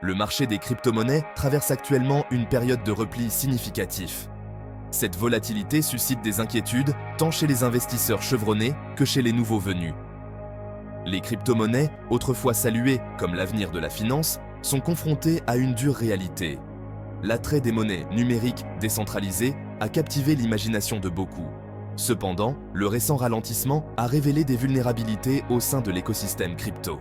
Le marché des crypto-monnaies traverse actuellement une période de repli significatif. Cette volatilité suscite des inquiétudes tant chez les investisseurs chevronnés que chez les nouveaux venus. Les crypto-monnaies, autrefois saluées comme l'avenir de la finance, sont confrontées à une dure réalité. L'attrait des monnaies numériques décentralisées a captivé l'imagination de beaucoup. Cependant, le récent ralentissement a révélé des vulnérabilités au sein de l'écosystème crypto.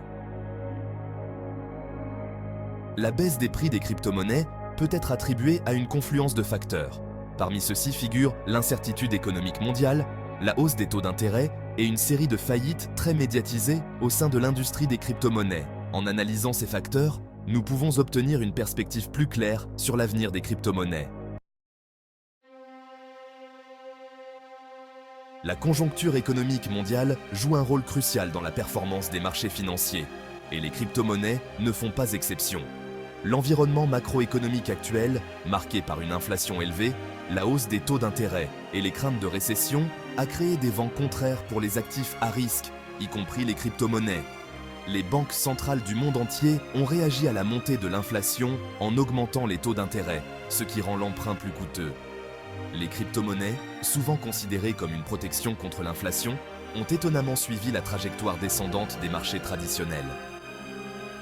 La baisse des prix des crypto-monnaies peut être attribuée à une confluence de facteurs. Parmi ceux-ci figurent l'incertitude économique mondiale, la hausse des taux d'intérêt et une série de faillites très médiatisées au sein de l'industrie des crypto-monnaies. En analysant ces facteurs, nous pouvons obtenir une perspective plus claire sur l'avenir des crypto-monnaies. La conjoncture économique mondiale joue un rôle crucial dans la performance des marchés financiers, et les crypto-monnaies ne font pas exception. L'environnement macroéconomique actuel, marqué par une inflation élevée, la hausse des taux d'intérêt et les craintes de récession, a créé des vents contraires pour les actifs à risque, y compris les crypto-monnaies. Les banques centrales du monde entier ont réagi à la montée de l'inflation en augmentant les taux d'intérêt, ce qui rend l'emprunt plus coûteux. Les crypto-monnaies, souvent considérées comme une protection contre l'inflation, ont étonnamment suivi la trajectoire descendante des marchés traditionnels.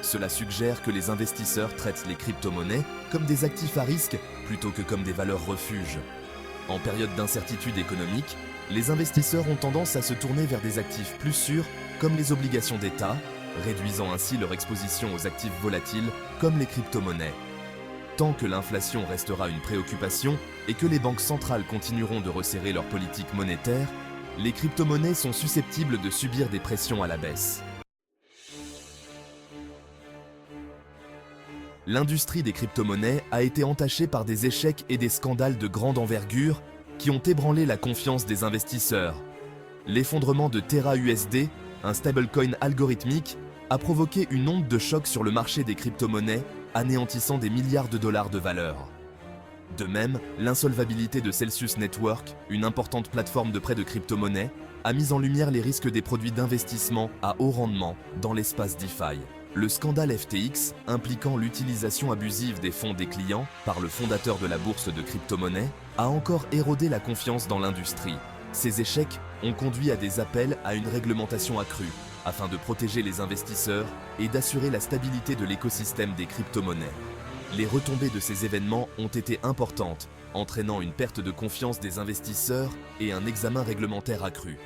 Cela suggère que les investisseurs traitent les crypto-monnaies comme des actifs à risque plutôt que comme des valeurs refuges. En période d'incertitude économique, les investisseurs ont tendance à se tourner vers des actifs plus sûrs comme les obligations d'État, réduisant ainsi leur exposition aux actifs volatiles comme les crypto-monnaies. Tant que l'inflation restera une préoccupation et que les banques centrales continueront de resserrer leur politique monétaire, les crypto-monnaies sont susceptibles de subir des pressions à la baisse. L'industrie des crypto-monnaies a été entachée par des échecs et des scandales de grande envergure qui ont ébranlé la confiance des investisseurs. L'effondrement de Terra USD, un stablecoin algorithmique, a provoqué une onde de choc sur le marché des crypto-monnaies, anéantissant des milliards de dollars de valeur. De même, l'insolvabilité de Celsius Network, une importante plateforme de prêt de crypto-monnaies, a mis en lumière les risques des produits d'investissement à haut rendement dans l'espace DeFi. Le scandale FTX, impliquant l'utilisation abusive des fonds des clients par le fondateur de la bourse de crypto-monnaies, a encore érodé la confiance dans l'industrie. Ces échecs ont conduit à des appels à une réglementation accrue, afin de protéger les investisseurs et d'assurer la stabilité de l'écosystème des crypto-monnaies. Les retombées de ces événements ont été importantes, entraînant une perte de confiance des investisseurs et un examen réglementaire accru.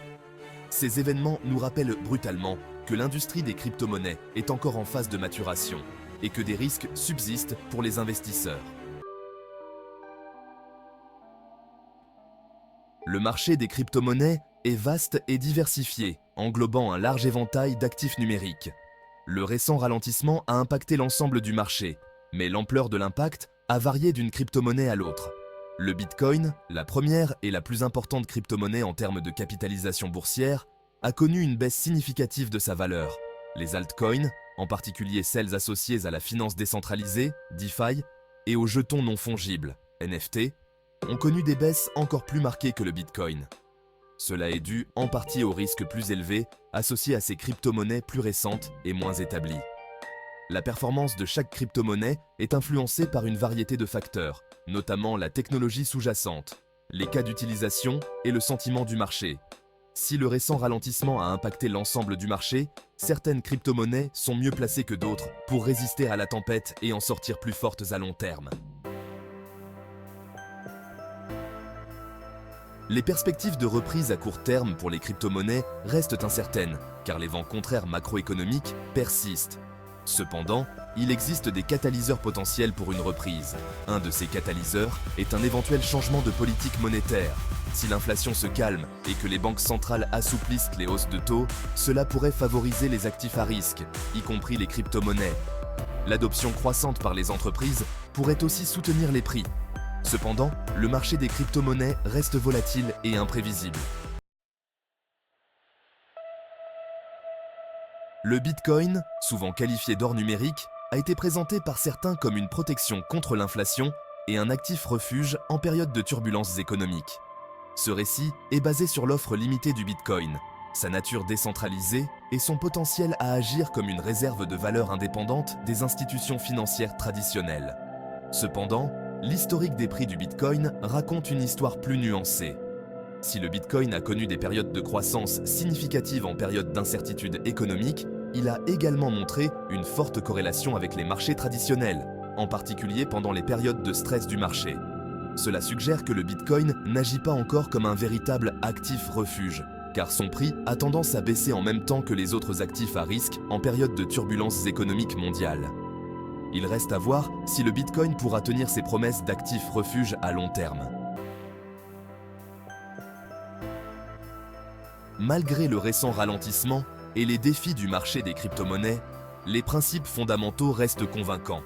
Ces événements nous rappellent brutalement que l'industrie des crypto-monnaies est encore en phase de maturation et que des risques subsistent pour les investisseurs. Le marché des crypto-monnaies est vaste et diversifié, englobant un large éventail d'actifs numériques. Le récent ralentissement a impacté l'ensemble du marché, mais l'ampleur de l'impact a varié d'une crypto-monnaie à l'autre. Le Bitcoin, la première et la plus importante crypto-monnaie en termes de capitalisation boursière, a connu une baisse significative de sa valeur. Les altcoins, en particulier celles associées à la finance décentralisée, DeFi, et aux jetons non fongibles, NFT, ont connu des baisses encore plus marquées que le Bitcoin. Cela est dû en partie aux risques plus élevés associés à ces crypto-monnaies plus récentes et moins établies. La performance de chaque crypto-monnaie est influencée par une variété de facteurs, notamment la technologie sous-jacente, les cas d'utilisation et le sentiment du marché. Si le récent ralentissement a impacté l'ensemble du marché, certaines crypto-monnaies sont mieux placées que d'autres pour résister à la tempête et en sortir plus fortes à long terme. Les perspectives de reprise à court terme pour les crypto-monnaies restent incertaines, car les vents contraires macroéconomiques persistent. Cependant, il existe des catalyseurs potentiels pour une reprise. Un de ces catalyseurs est un éventuel changement de politique monétaire. Si l'inflation se calme et que les banques centrales assouplissent les hausses de taux, cela pourrait favoriser les actifs à risque, y compris les crypto-monnaies. L'adoption croissante par les entreprises pourrait aussi soutenir les prix. Cependant, le marché des crypto-monnaies reste volatile et imprévisible. Le Bitcoin, souvent qualifié d'or numérique, a été présenté par certains comme une protection contre l'inflation et un actif refuge en période de turbulences économiques. Ce récit est basé sur l'offre limitée du Bitcoin, sa nature décentralisée et son potentiel à agir comme une réserve de valeur indépendante des institutions financières traditionnelles. Cependant, l'historique des prix du Bitcoin raconte une histoire plus nuancée. Si le Bitcoin a connu des périodes de croissance significatives en période d'incertitude économique, il a également montré une forte corrélation avec les marchés traditionnels, en particulier pendant les périodes de stress du marché. Cela suggère que le Bitcoin n'agit pas encore comme un véritable actif refuge, car son prix a tendance à baisser en même temps que les autres actifs à risque en période de turbulences économiques mondiales. Il reste à voir si le Bitcoin pourra tenir ses promesses d'actifs refuge à long terme. Malgré le récent ralentissement et les défis du marché des crypto-monnaies, les principes fondamentaux restent convaincants.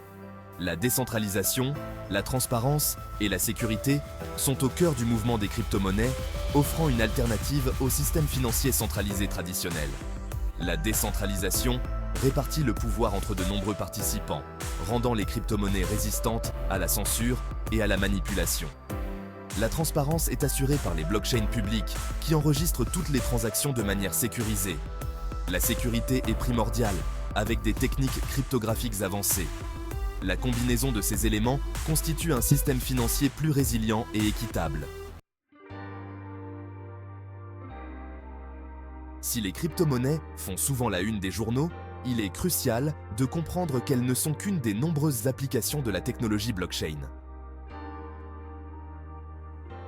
La décentralisation, la transparence et la sécurité sont au cœur du mouvement des crypto-monnaies, offrant une alternative au système financier centralisé traditionnel. La décentralisation répartit le pouvoir entre de nombreux participants, rendant les crypto-monnaies résistantes à la censure et à la manipulation. La transparence est assurée par les blockchains publiques qui enregistrent toutes les transactions de manière sécurisée. La sécurité est primordiale, avec des techniques cryptographiques avancées. La combinaison de ces éléments constitue un système financier plus résilient et équitable. Si les crypto-monnaies font souvent la une des journaux, il est crucial de comprendre qu'elles ne sont qu'une des nombreuses applications de la technologie blockchain.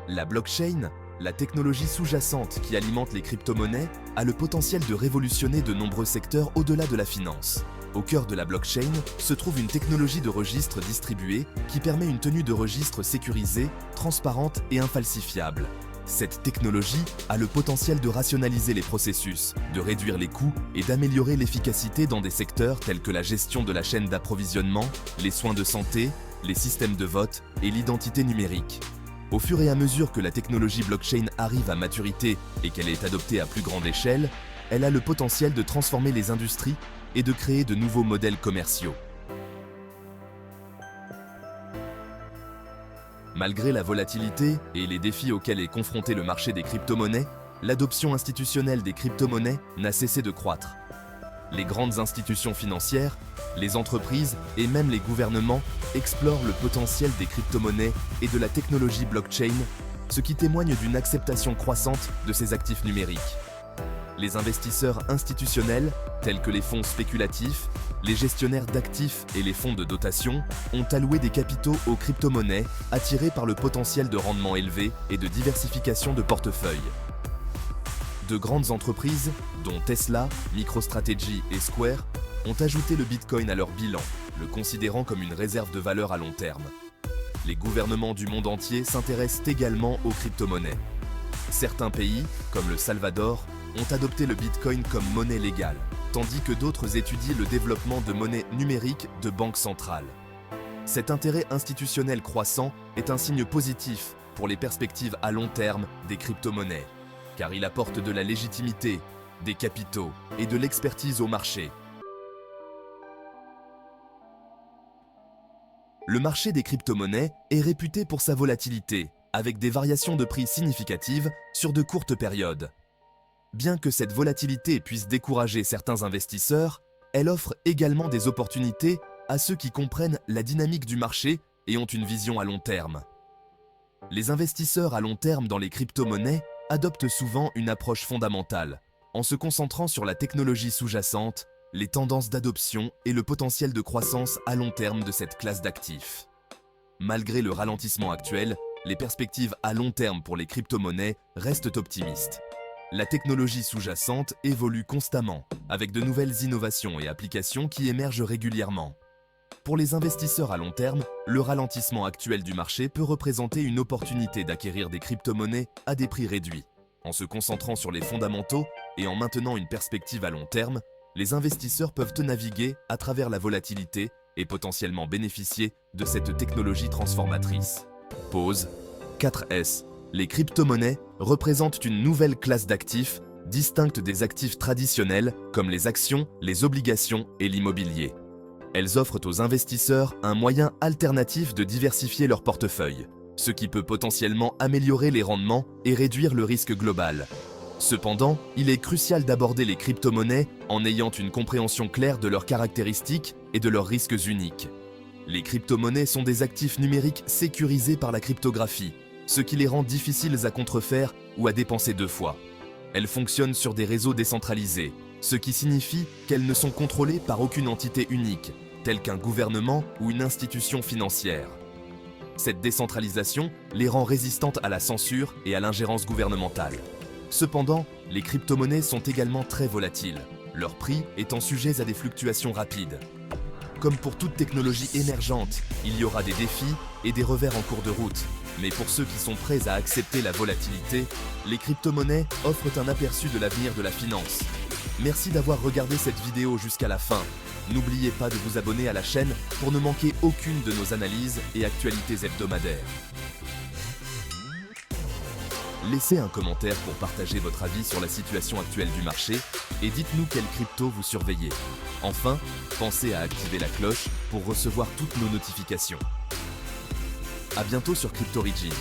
La blockchain, la technologie sous-jacente qui alimente les crypto-monnaies, a le potentiel de révolutionner de nombreux secteurs au-delà de la finance. Au cœur de la blockchain se trouve une technologie de registre distribué qui permet une tenue de registre sécurisée, transparente et infalsifiable. Cette technologie a le potentiel de rationaliser les processus, de réduire les coûts et d'améliorer l'efficacité dans des secteurs tels que la gestion de la chaîne d'approvisionnement, les soins de santé, les systèmes de vote et l'identité numérique. Au fur et à mesure que la technologie blockchain arrive à maturité et qu'elle est adoptée à plus grande échelle, elle a le potentiel de transformer les industries et de créer de nouveaux modèles commerciaux. Malgré la volatilité et les défis auxquels est confronté le marché des crypto-monnaies, l'adoption institutionnelle des crypto-monnaies n'a cessé de croître. Les grandes institutions financières, les entreprises et même les gouvernements explorent le potentiel des crypto-monnaies et de la technologie blockchain, ce qui témoigne d'une acceptation croissante de ces actifs numériques. Les investisseurs institutionnels, tels que les fonds spéculatifs, les gestionnaires d'actifs et les fonds de dotation, ont alloué des capitaux aux crypto-monnaies, attirés par le potentiel de rendement élevé et de diversification de portefeuilles. De grandes entreprises, dont Tesla, MicroStrategy et Square, ont ajouté le Bitcoin à leur bilan, le considérant comme une réserve de valeur à long terme. Les gouvernements du monde entier s'intéressent également aux crypto-monnaies. Certains pays, comme le Salvador, ont adopté le Bitcoin comme monnaie légale, tandis que d'autres étudient le développement de monnaies numériques de banques centrales. Cet intérêt institutionnel croissant est un signe positif pour les perspectives à long terme des crypto-monnaies, car il apporte de la légitimité, des capitaux et de l'expertise au marché. Le marché des crypto-monnaies est réputé pour sa volatilité, avec des variations de prix significatives sur de courtes périodes. Bien que cette volatilité puisse décourager certains investisseurs, elle offre également des opportunités à ceux qui comprennent la dynamique du marché et ont une vision à long terme. Les investisseurs à long terme dans les crypto-monnaies adoptent souvent une approche fondamentale, en se concentrant sur la technologie sous-jacente, les tendances d'adoption et le potentiel de croissance à long terme de cette classe d'actifs. Malgré le ralentissement actuel, les perspectives à long terme pour les crypto-monnaies restent optimistes. La technologie sous-jacente évolue constamment, avec de nouvelles innovations et applications qui émergent régulièrement. Pour les investisseurs à long terme, le ralentissement actuel du marché peut représenter une opportunité d'acquérir des crypto-monnaies à des prix réduits. En se concentrant sur les fondamentaux et en maintenant une perspective à long terme, les investisseurs peuvent naviguer à travers la volatilité et potentiellement bénéficier de cette technologie transformatrice. Pause. 4S. Les crypto-monnaies représentent une nouvelle classe d'actifs, distincte des actifs traditionnels comme les actions, les obligations et l'immobilier. Elles offrent aux investisseurs un moyen alternatif de diversifier leur portefeuille, ce qui peut potentiellement améliorer les rendements et réduire le risque global. Cependant, il est crucial d'aborder les crypto-monnaies en ayant une compréhension claire de leurs caractéristiques et de leurs risques uniques. Les crypto-monnaies sont des actifs numériques sécurisés par la cryptographie, ce qui les rend difficiles à contrefaire ou à dépenser deux fois. Elles fonctionnent sur des réseaux décentralisés, ce qui signifie qu'elles ne sont contrôlées par aucune entité unique, telle qu'un gouvernement ou une institution financière. Cette décentralisation les rend résistantes à la censure et à l'ingérence gouvernementale. Cependant, les crypto-monnaies sont également très volatiles, leurs prix étant sujets à des fluctuations rapides. Comme pour toute technologie émergente, il y aura des défis et des revers en cours de route. Mais pour ceux qui sont prêts à accepter la volatilité, les crypto-monnaies offrent un aperçu de l'avenir de la finance. Merci d'avoir regardé cette vidéo jusqu'à la fin. N'oubliez pas de vous abonner à la chaîne pour ne manquer aucune de nos analyses et actualités hebdomadaires. Laissez un commentaire pour partager votre avis sur la situation actuelle du marché et dites-nous quelle crypto vous surveillez. Enfin, pensez à activer la cloche pour recevoir toutes nos notifications. À bientôt sur CryptoRigine.